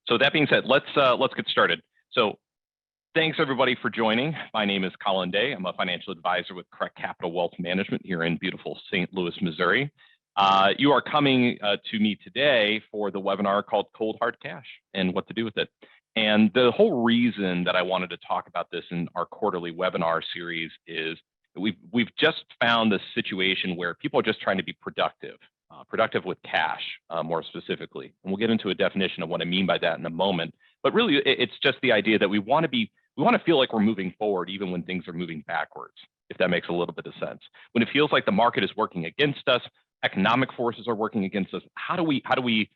So that being said, let's get started. So thanks everybody for joining. My name is Colin Day. I'm a financial advisor with Correct Capital Wealth Management here in beautiful St. Louis, Missouri. You are coming to me today for the webinar called Cold Hard Cash and what to do with it. And the whole reason that I wanted to talk about this in our quarterly webinar series is we've just found this situation where people are just trying to be productive with cash, more specifically. And we'll get into a definition of what I mean by that in a moment. But really, it's just the idea that we want to feel like we're moving forward even when things are moving backwards, if that makes a little bit of sense. When it feels like the market is working against us, economic forces are working against us, how do we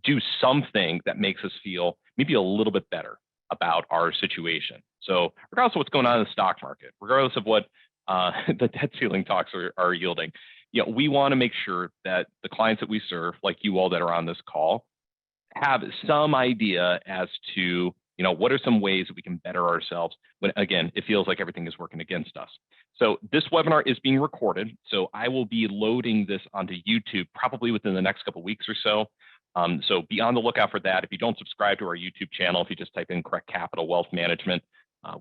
do something that makes us feel maybe a little bit better about our situation? So regardless of what's going on in the stock market, regardless of what the debt ceiling talks are yielding, we want to make sure that the clients that we serve, like you all that are on this call, have some idea as to what are some ways that we can better ourselves when, again, it feels like everything is working against us. So this webinar is being recorded, so I will be loading this onto YouTube probably within the next couple of weeks or so. So be on the lookout for that. If you don't subscribe to our YouTube channel, if you just type in Correct Capital Wealth Management,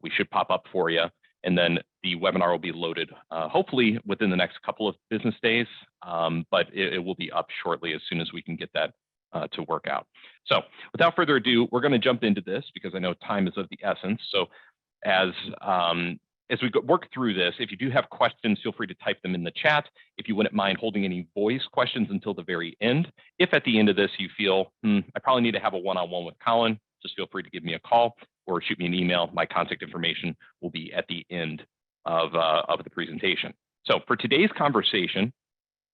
we should pop up for you. And then the webinar will be loaded hopefully within the next couple of business days, but it will be up shortly as soon as we can get that to work out. So without further ado, we're going to jump into this because I know time is of the essence. So as we work through this, if you do have questions, feel free to type them in the chat. If you wouldn't mind holding any voice questions until the very end. If at the end of this you feel, I probably need to have a one-on-one with Colin, just feel free to give me a call or shoot me an email. My contact information will be at the end of the presentation. So for today's conversation,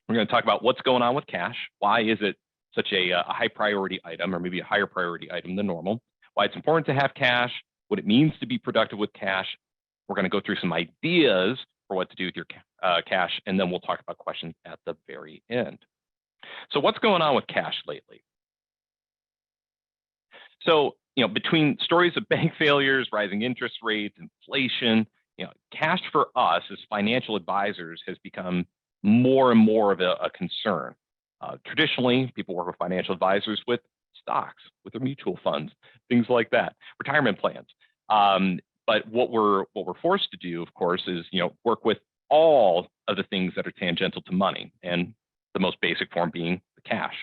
we're going to talk about what's going on with cash. Why is it such a high priority item, or maybe a higher priority item than normal? Why it's important to have cash, what it means to be productive with cash. We're going to go through some ideas for what to do with your cash, and then we'll talk about questions at the very end. So what's going on with cash lately? So, between stories of bank failures, rising interest rates, inflation, cash for us as financial advisors has become more and more of a concern. Traditionally, people work with financial advisors with stocks, with their mutual funds, things like that, retirement plans. But what we're forced to do, of course, is work with all of the things that are tangential to money, and the most basic form being the cash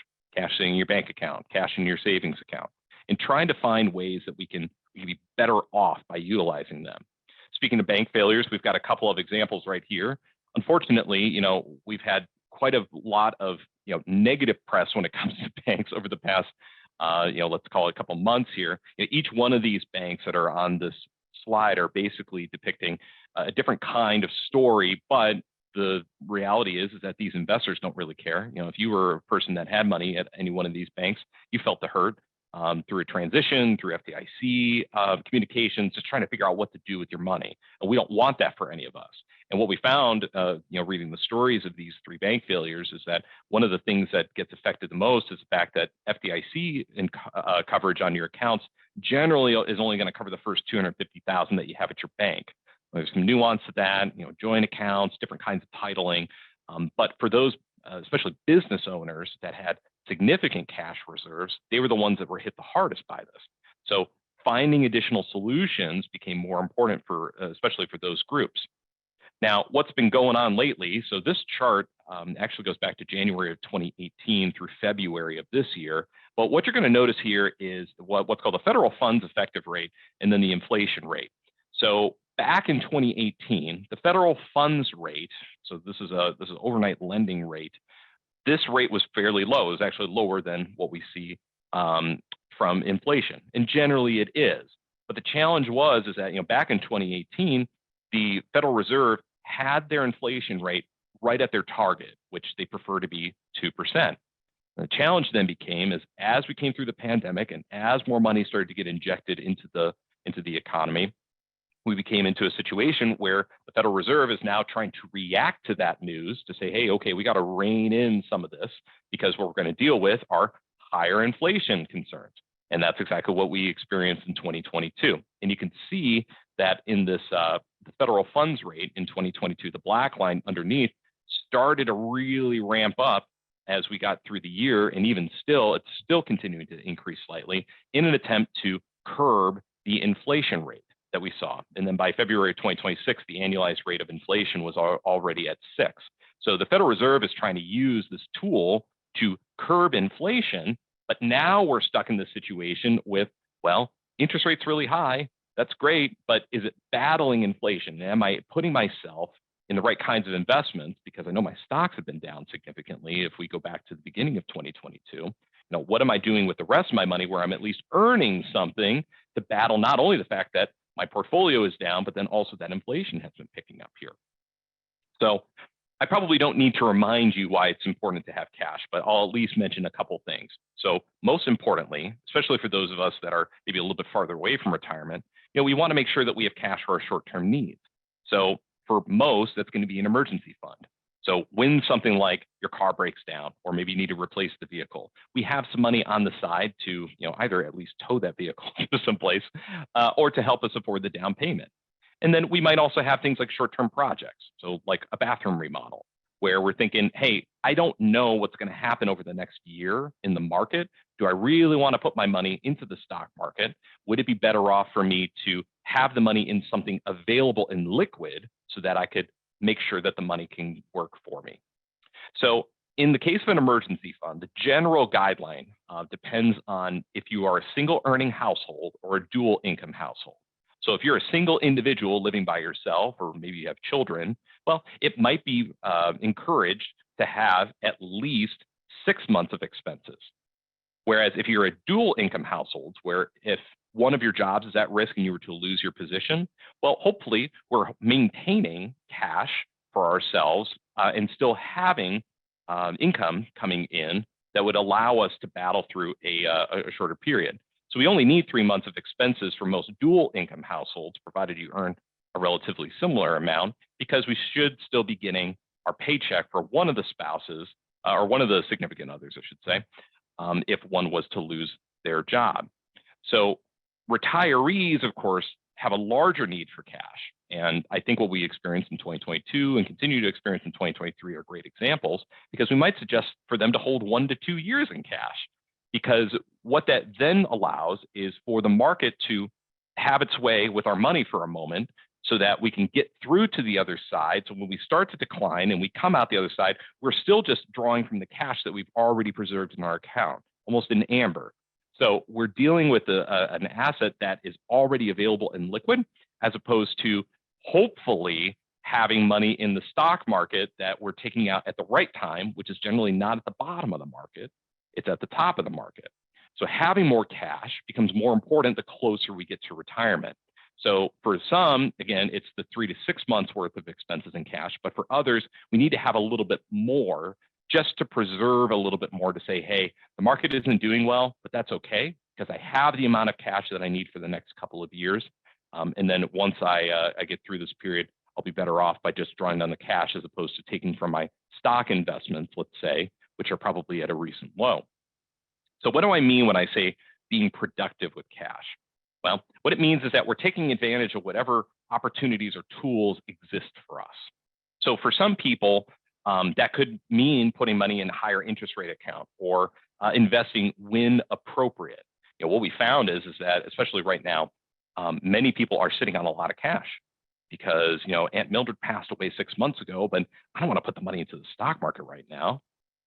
sitting in your bank account, cash in your savings account, and trying to find ways that we can be better off by utilizing them. Speaking of bank failures, we've got a couple of examples right here. Unfortunately, we've had quite a lot of negative press when it comes to banks over the past, let's call it a couple months here. Each one of these banks that are on this slide are basically depicting a different kind of story, but the reality is that these investors don't really care. If you were a person that had money at any one of these banks, you felt the hurt through a transition, through FDIC communications, just trying to figure out what to do with your money. And we don't want that for any of us. And what we found, reading the stories of these three bank failures, is that one of the things that gets affected the most is the fact that FDIC coverage on your accounts generally is only going to cover the first $250,000 that you have at your bank. There's some nuance to that, joint accounts, different kinds of titling. But for those, especially business owners that had significant cash reserves, they were the ones that were hit the hardest by this. So finding additional solutions became more important especially for those groups. Now, what's been going on lately? So this chart actually goes back to January of 2018 through February of this year. But what you're going to notice here is what's called the federal funds effective rate and then the inflation rate. So back in 2018, the federal funds rate, so this is overnight lending rate, this rate was fairly low. It was actually lower than what we see from inflation, and generally it is. But the challenge is that back in 2018, the Federal Reserve had their inflation rate right at their target, which they prefer to be 2%. And the challenge then became as we came through the pandemic and as more money started to get injected into the economy, we became into a situation where the Federal Reserve is now trying to react to that news to say, hey, okay, we got to rein in some of this because what we're going to deal with are higher inflation concerns. And that's exactly what we experienced in 2022. And you can see that in this the federal funds rate in 2022, the black line underneath started to really ramp up as we got through the year, and even still, it's still continuing to increase slightly in an attempt to curb the inflation rate that we saw. And then by February of 2026, the annualized rate of inflation was already at 6. So the Federal Reserve is trying to use this tool to curb inflation, but now we're stuck in this situation with, well, interest rates really high. That's great, but is it battling inflation? Am I putting myself in the right kinds of investments? Because I know my stocks have been down significantly if we go back to the beginning of 2022. What am I doing with the rest of my money where I'm at least earning something to battle not only the fact that my portfolio is down, but then also that inflation has been picking up here. So I probably don't need to remind you why it's important to have cash, but I'll at least mention a couple things. So most importantly, especially for those of us that are maybe a little bit farther away from retirement, we want to make sure that we have cash for our short-term needs. So for most, that's going to be an emergency fund. So when something like your car breaks down, or maybe you need to replace the vehicle, we have some money on the side to, either at least tow that vehicle to someplace, or to help us afford the down payment. And then we might also have things like short-term projects. So like a bathroom remodel, where we're thinking, hey, I don't know what's going to happen over the next year in the market. Do I really want to put my money into the stock market? Would it be better off for me to have the money in something available in liquid so that I could make sure that the money can work for me? So in the case of an emergency fund, the general guideline depends on if you are a single earning household or a dual income household. So if you're a single individual living by yourself, or maybe you have children, well, it might be encouraged to have at least 6 months of expenses. Whereas if you're a dual income household, where if one of your jobs is at risk and you were to lose your position, well, hopefully we're maintaining cash for ourselves and still having income coming in that would allow us to battle through a shorter period. So we only need 3 months of expenses for most dual income households, provided you earn a relatively similar amount, because we should still be getting our paycheck for one of the spouses, or one of the significant others, I should say, if one was to lose their job. So retirees, of course, have a larger need for cash. And I think what we experienced in 2022 and continue to experience in 2023 are great examples, because we might suggest for them to hold 1 to 2 years in cash. Because what that then allows is for the market to have its way with our money for a moment so that we can get through to the other side. So when we start to decline and we come out the other side, we're still just drawing from the cash that we've already preserved in our account, almost in amber. So we're dealing with an asset that is already available in liquid, as opposed to hopefully having money in the stock market that we're taking out at the right time, which is generally not at the bottom of the market. It's at the top of the market. So having more cash becomes more important the closer we get to retirement. So for some, again, it's the 3 to 6 months worth of expenses in cash. But for others, we need to have a little bit more just to preserve a little bit more to say, hey, the market isn't doing well, but that's okay, because I have the amount of cash that I need for the next couple of years. And then once I get through this period, I'll be better off by just drawing down the cash as opposed to taking from my stock investments, let's say, which are probably at a recent low. So what do I mean when I say being productive with cash? Well, what it means is that we're taking advantage of whatever opportunities or tools exist for us. So for some people, that could mean putting money in a higher interest rate account, or investing when appropriate. What we found is that, especially right now, many people are sitting on a lot of cash because, Aunt Mildred passed away 6 months ago, but I don't want to put the money into the stock market right now.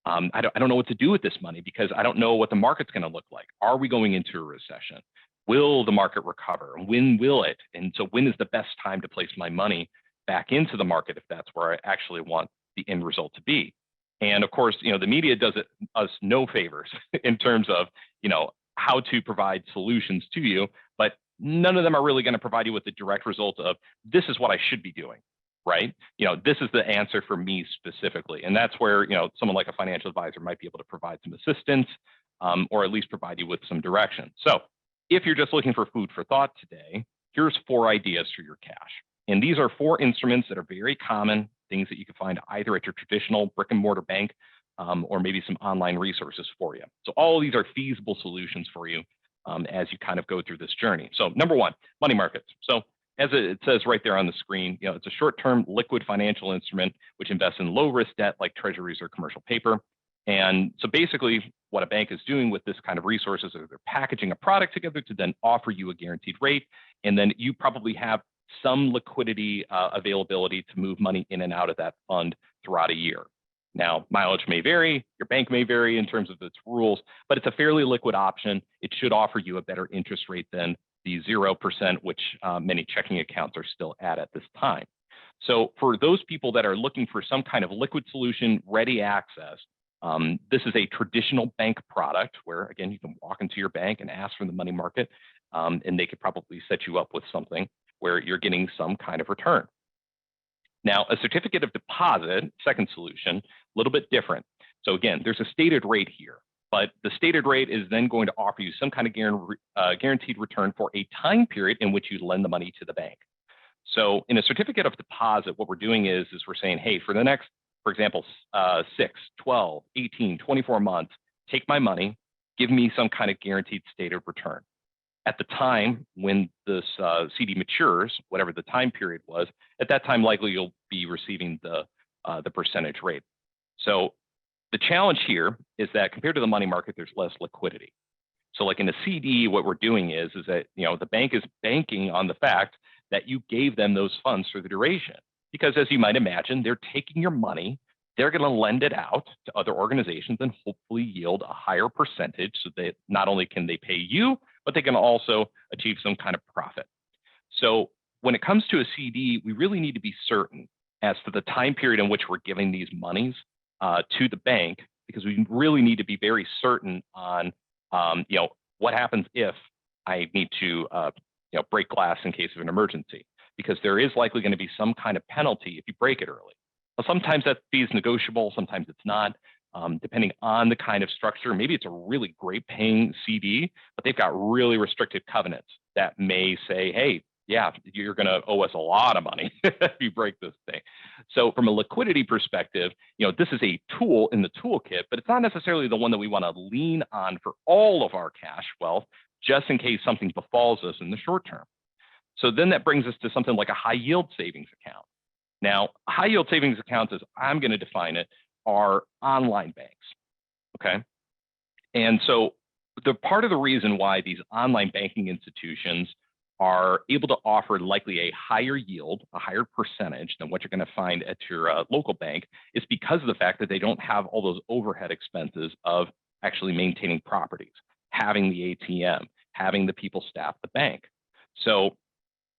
I don't know what to do with this money because I don't know what the market's going to look like. Are we going into a recession? Will the market recover? When will it? And so when is the best time to place my money back into the market if that's where I actually want the end result to be? And of course, the media does us no favors in terms of, how to provide solutions to you, but none of them are really going to provide you with the direct result of this is what I should be doing. Right? This is the answer for me specifically. And that's where, someone like a financial advisor might be able to provide some assistance, or at least provide you with some direction. So if you're just looking for food for thought today, here's 4 ideas for your cash. And these are 4 instruments that are very common, things that you can find either at your traditional brick and mortar bank, or maybe some online resources for you. So all of these are feasible solutions for you as you kind of go through this journey. So number 1, money markets. So as it says right there on the screen, it's a short-term liquid financial instrument which invests in low-risk debt like treasuries or commercial paper. And so basically what a bank is doing with this kind of resources is they're packaging a product together to then offer you a guaranteed rate. And then you probably have some liquidity availability to move money in and out of that fund throughout a year. Now, mileage may vary, your bank may vary in terms of its rules, but it's a fairly liquid option. It should offer you a better interest rate than the 0%, which many checking accounts are still at this time. So for those people that are looking for some kind of liquid solution, ready access, this is a traditional bank product where, again, you can walk into your bank and ask for the money market, and they could probably set you up with something where you're getting some kind of return. Now, a certificate of deposit, second solution, a little bit different. So again, there's a stated rate here, but the stated rate is then going to offer you some kind of guaranteed return for a time period in which you lend the money to the bank. So in a certificate of deposit, what we're doing is we're saying, hey, for the next, for example, 6, 12, 18, 24 months, take my money, give me some kind of guaranteed stated return. At the time when this CD matures, whatever the time period was, at that time, likely you'll be receiving the percentage rate. So the challenge here is that compared to the money market, there's less liquidity. So like in a CD, what we're doing is that the bank is banking on the fact that you gave them those funds for the duration. Because as you might imagine, they're taking your money, they're going to lend it out to other organizations and hopefully yield a higher percentage so that not only can they pay you, but they can also achieve some kind of profit. So when it comes to a CD, we really need to be certain as to the time period in which we're giving these monies to the bank, because we really need to be very certain on what happens if I need to break glass in case of an emergency, because there is likely going to be some kind of penalty if you break it early. Well, sometimes that fee is negotiable, sometimes it's not, depending on the kind of structure. Maybe it's a really great paying CD, but they've got really restricted covenants that may say, hey, yeah, you're going to owe us a lot of money if you break this thing. So from a liquidity perspective, this is a tool in the toolkit, but it's not necessarily the one that we want to lean on for all of our cash wealth, just in case something befalls us in the short term. So then that brings us to something like a high yield savings account. Now, high yield savings accounts, as I'm going to define it, are online banks, okay? And so the part of the reason why these online banking institutions are able to offer likely a higher yield, a higher percentage than what you're going to find at your local bank is because of the fact that they don't have all those overhead expenses of actually maintaining properties, having the ATM, having the people staff the bank. So,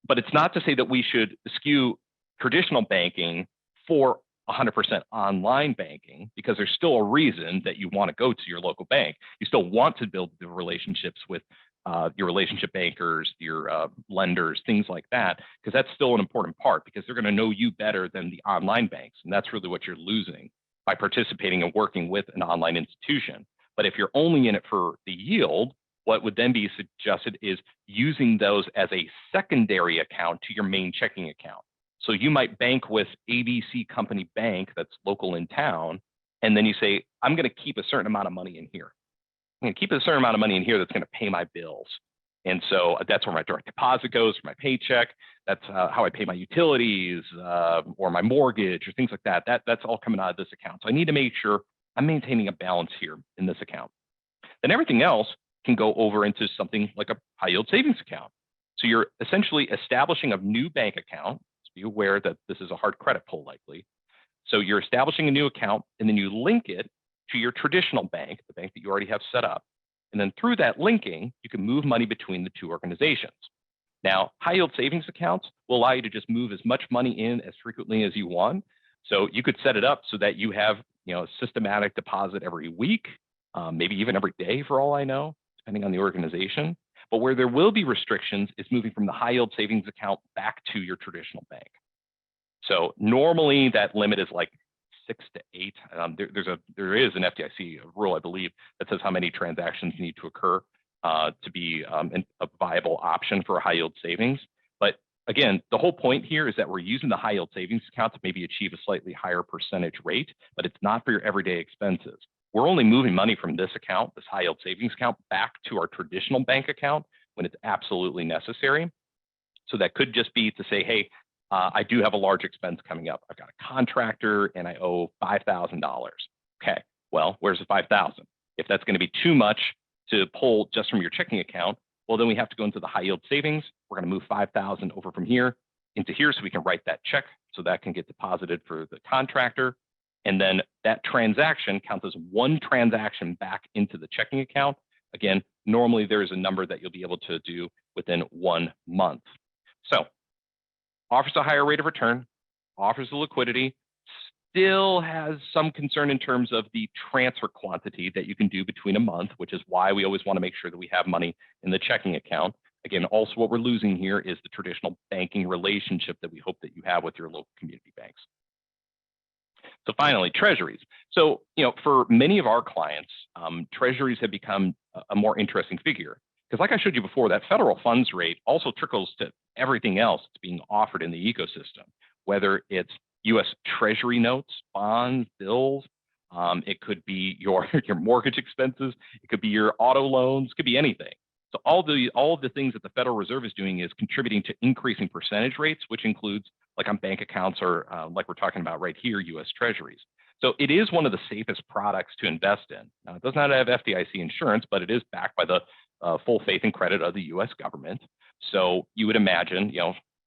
but it's not to say that we should eschew traditional banking for 100% online banking, because there's still a reason that you want to go to your local bank. You still want to build the relationships with your relationship bankers, your lenders, things like that, because that's still an important part, because they're going to know you better than the online banks. And that's really what you're losing by participating and working with an online institution. But if you're only in it for the yield, what would then be suggested is using those as a secondary account to your main checking account. So you might bank with ABC Company Bank that's local in town, and then you say, I'm going to keep a certain amount of money in here. I'm going to keep a certain amount of money in here that's going to pay my bills. And so that's where my direct deposit goes for my paycheck. That's how I pay my utilities or my mortgage or things like that. That's all coming out of this account. So I need to make sure I'm maintaining a balance here in this account. Then everything else can go over into something like a high yield savings account. So you're essentially establishing a new bank account. So be aware that this is a hard credit pull likely. So you're establishing a new account, and then you link it to your traditional bank, the bank that you already have set up. And then through that linking, you can move money between the two organizations. Now, high yield savings accounts will allow you to just move as much money in as frequently as you want. So you could set it up so that you have a systematic deposit every week, maybe even every day for all I know, depending on the organization. But where there will be restrictions is moving from the high yield savings account back to your traditional bank. So normally that limit is like 6 to 8. There is an FDIC rule, I believe, that says how many transactions need to occur to be a viable option for a high yield savings. But again, the whole point here is that we're using the high yield savings account to maybe achieve a slightly higher percentage rate, but it's not for your everyday expenses. We're only moving money from this account, this high yield savings account, back to our traditional bank account when it's absolutely necessary. So that could just be to say, hey, I do have a large expense coming up. I've got a contractor and I owe $5,000. Okay, Well, where's the 5,000? If that's going to be too much to pull just from your checking account, well, then we have to go into the high yield savings. We're going to move 5,000 over from here into here so we can write that check so that can get deposited for the contractor. And then that transaction counts as one transaction back into the checking account. Again, normally there's a number that you'll be able to do within 1 month. So offers a higher rate of return, offers the liquidity, still has some concern in terms of the transfer quantity that you can do between a month, which is why we always want to make sure that we have money in the checking account. Again, also what we're losing here is the traditional banking relationship that we hope that you have with your local community banks. So finally, Treasuries. So, for many of our clients, Treasuries have become a more interesting figure because like I showed you before, that federal funds rate also trickles to everything else that's being offered in the ecosystem, whether it's U.S. Treasury notes, bonds, bills. It could be your mortgage expenses. It could be your auto loans. It could be anything. So all of the things that the Federal Reserve is doing is contributing to increasing percentage rates, which includes like on bank accounts or like we're talking about right here, U.S. Treasuries. So it is one of the safest products to invest in. Now, it does not have FDIC insurance, but it is backed by the full faith and credit of the U.S. government. So you would imagine,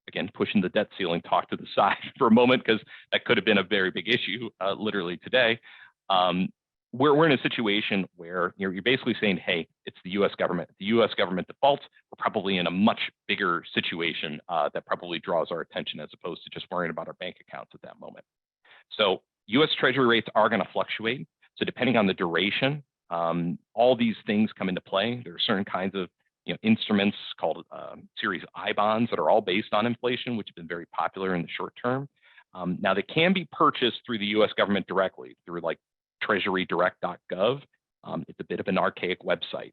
again, pushing the debt ceiling talk to the side for a moment, because that could have been a very big issue literally today. We're in a situation where you're basically saying, hey, it's the U.S. government. The U.S. government defaults. We're probably in a much bigger situation that probably draws our attention as opposed to just worrying about our bank accounts at that moment. So U.S. Treasury rates are going to fluctuate. So depending on the duration, all these things come into play. There are certain kinds of instruments called Series I bonds that are all based on inflation, which have been very popular in the short term. Now they can be purchased through the U.S. government directly through like treasurydirect.gov. It's a bit of an archaic website.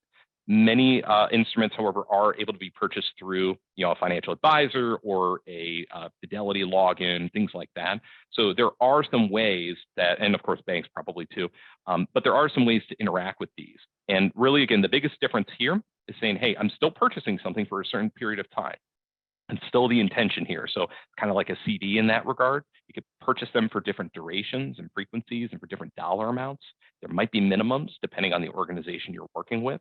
Many instruments, however, are able to be purchased through a financial advisor or a Fidelity login, things like that. So there are some ways that, and of course banks probably too, but there are some ways to interact with these. And really, again, the biggest difference here is saying, hey, I'm still purchasing something for a certain period of time. And still the intention here. So kind of like a CD in that regard. You could purchase them for different durations and frequencies and for different dollar amounts. There might be minimums depending on the organization you're working with.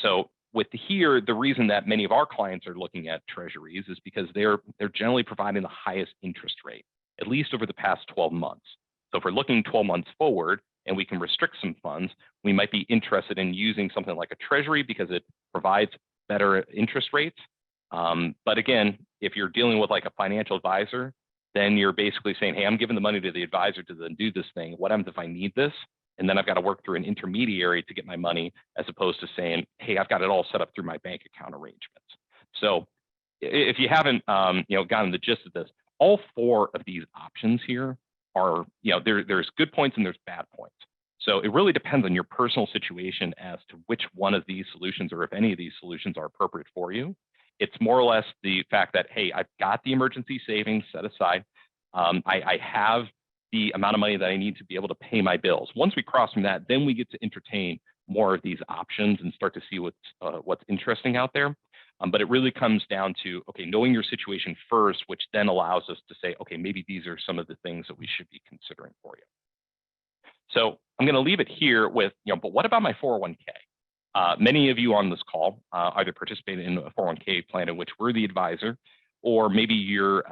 So with here, the reason that many of our clients are looking at Treasuries is because they're generally providing the highest interest rate, at least over the past 12 months. So if we're looking 12 months forward and we can restrict some funds, we might be interested in using something like a Treasury because it provides better interest rates. But again, if you're dealing with like a financial advisor, then you're basically saying, hey, I'm giving the money to the advisor to then do this thing. What happens if I need this? And then I've got to work through an intermediary to get my money, as opposed to saying, hey, I've got it all set up through my bank account arrangements. So if you haven't, gotten the gist of this, all four of these options here are, there's good points and there's bad points. So it really depends on your personal situation as to which one of these solutions, or if any of these solutions are appropriate for you. It's more or less the fact that, hey, I've got the emergency savings set aside. I have the amount of money that I need to be able to pay my bills. Once we cross from that, then we get to entertain more of these options and start to see what's interesting out there. But it really comes down to, okay, knowing your situation first, which then allows us to say, okay, maybe these are some of the things that we should be considering for you. So I'm going to leave it here with, but what about my 401k? Many of you on this call either participated in a 401k plan in which we're the advisor, or maybe you're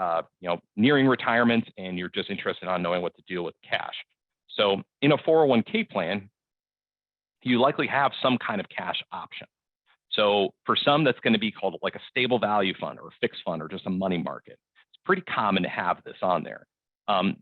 nearing retirement and you're just interested in knowing what to do with cash. So in a 401k plan, you likely have some kind of cash option. So for some, that's going to be called like a stable value fund or a fixed fund or just a money market. It's pretty common to have this on there.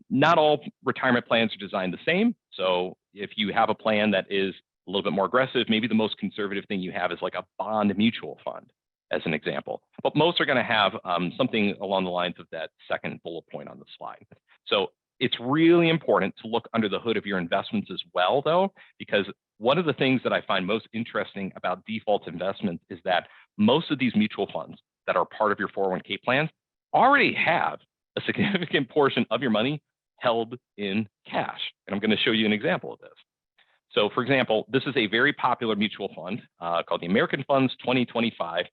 Not all retirement plans are designed the same. So if you have a plan that is a little bit more aggressive, maybe the most conservative thing you have is like a bond mutual fund, as an example. But most are going to have something along the lines of that second bullet point on the slide. So it's really important to look under the hood of your investments as well, though, because one of the things that I find most interesting about default investments is that most of these mutual funds that are part of your 401k plans already have a significant portion of your money held in cash. And I'm going to show you an example of this. So for example, this is a very popular mutual fund called the American Funds 2025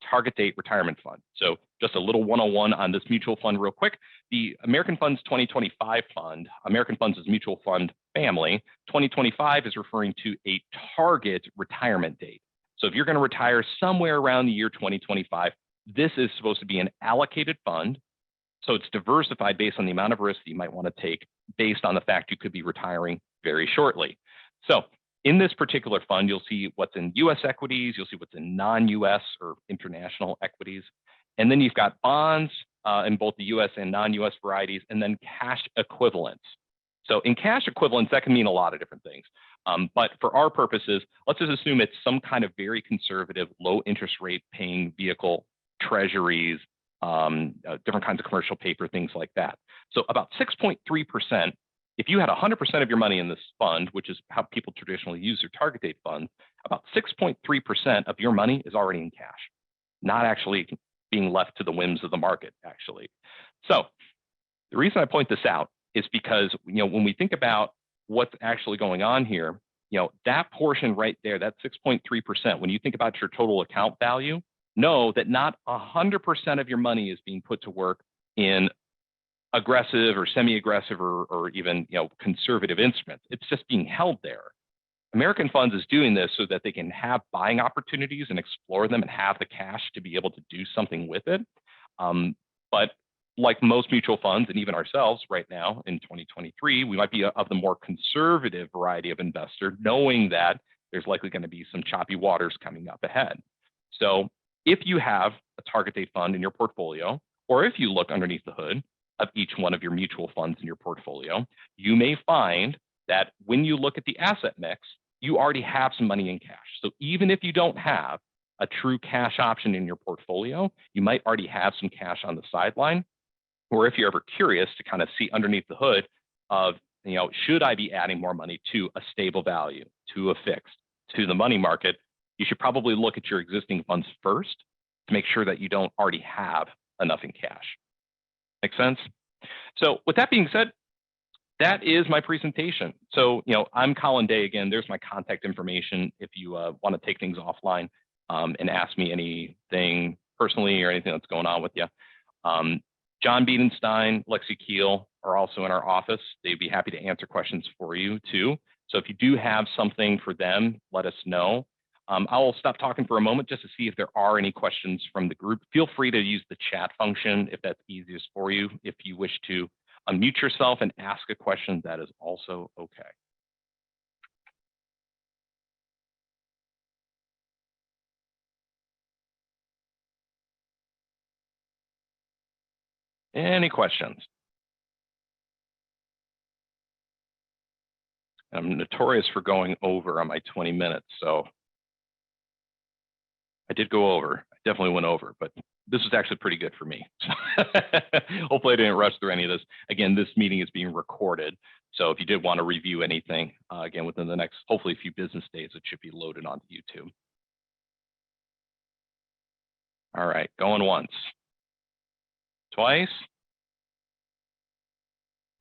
target date retirement fund. So just a little 101 on this mutual fund real quick. The American Funds 2025 fund, American Funds is mutual fund family. 2025 is referring to a target retirement date. So if you're going to retire somewhere around the year 2025, this is supposed to be an allocated fund. So it's diversified based on the amount of risk that you might want to take based on the fact you could be retiring very shortly. So in this particular fund, you'll see what's in US equities, you'll see what's in non-US or international equities. And then you've got bonds in both the US and non-US varieties, and then cash equivalents. So in cash equivalents, that can mean a lot of different things. But for our purposes, let's just assume it's some kind of very conservative, low interest rate paying vehicle, treasuries, different kinds of commercial paper, things like that. So about 6.3%, if you had 100% of your money in this fund, which is how people traditionally use their target date fund, about 6.3% of your money is already in cash, not actually being left to the whims of the market, actually. So the reason I point this out is because, when we think about what's actually going on here, that portion right there, that 6.3%, when you think about your total account value, know that not 100% of your money is being put to work in aggressive or semi-aggressive or even conservative instruments. It's just being held there. American Funds is doing this so that they can have buying opportunities and explore them and have the cash to be able to do something with it. But like most mutual funds and even ourselves right now in 2023, we might be of the more conservative variety of investor, knowing that there's likely going to be some choppy waters coming up ahead. So if you have a target date fund in your portfolio, or if you look underneath the hood of each one of your mutual funds in your portfolio, you may find that when you look at the asset mix, you already have some money in cash. So even if you don't have a true cash option in your portfolio, you might already have some cash on the sideline. Or if you're ever curious to kind of see underneath the hood of, should I be adding more money to a stable value, to a fixed, to the money market, you should probably look at your existing funds first to make sure that you don't already have enough in cash. Make sense? So with that being said, that is my presentation. So, I'm Colin Day again. There's my contact information if you want to take things offline and ask me anything personally or anything that's going on with you. John Biedenstein, Lexi Keel are also in our office. They'd be happy to answer questions for you too. So if you do have something for them, let us know. I'll stop talking for a moment just to see if there are any questions from the group. Feel free to use the chat function if that's easiest for you. If you wish to unmute yourself and ask a question, that is also okay. Any questions? I'm notorious for going over on my 20 minutes, so I did go over. I definitely went over, but this was actually pretty good for me. Hopefully I didn't rush through any of this. Again, this meeting is being recorded, so if you did want to review anything, again, within the next, hopefully a few business days, it should be loaded onto YouTube. All right, going once. Twice?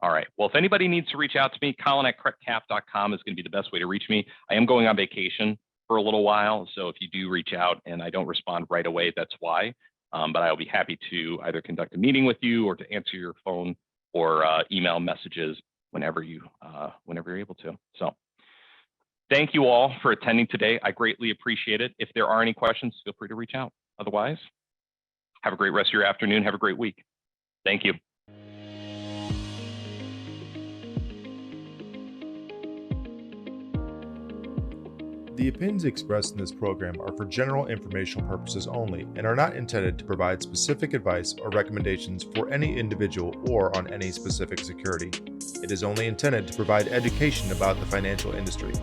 All right. Well, if anybody needs to reach out to me, colin@correctcap.com is going to be the best way to reach me. I am going on vacation for a little while, so if you do reach out and I don't respond right away, that's why. But I'll be happy to either conduct a meeting with you or to answer your phone or email messages whenever you're able to. So thank you all for attending today. I greatly appreciate it. If there are any questions, feel free to reach out. Otherwise, have a great rest of your afternoon. Have a great week. Thank you. The opinions expressed in this program are for general informational purposes only and are not intended to provide specific advice or recommendations for any individual or on any specific security. It is only intended to provide education about the financial industry.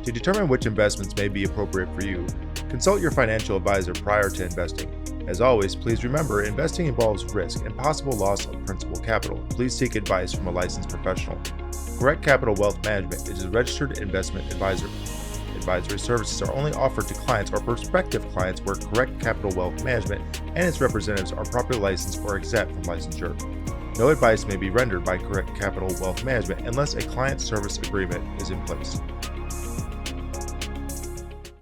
To determine which investments may be appropriate for you, consult your financial advisor prior to investing. As always, please remember, investing involves risk and possible loss of principal capital. Please seek advice from a licensed professional. Correct Capital Wealth Management is a registered investment advisor. Advisory services are only offered to clients or prospective clients where Correct Capital Wealth Management and its representatives are properly licensed or exempt from licensure. No advice may be rendered by Correct Capital Wealth Management unless a client service agreement is in place.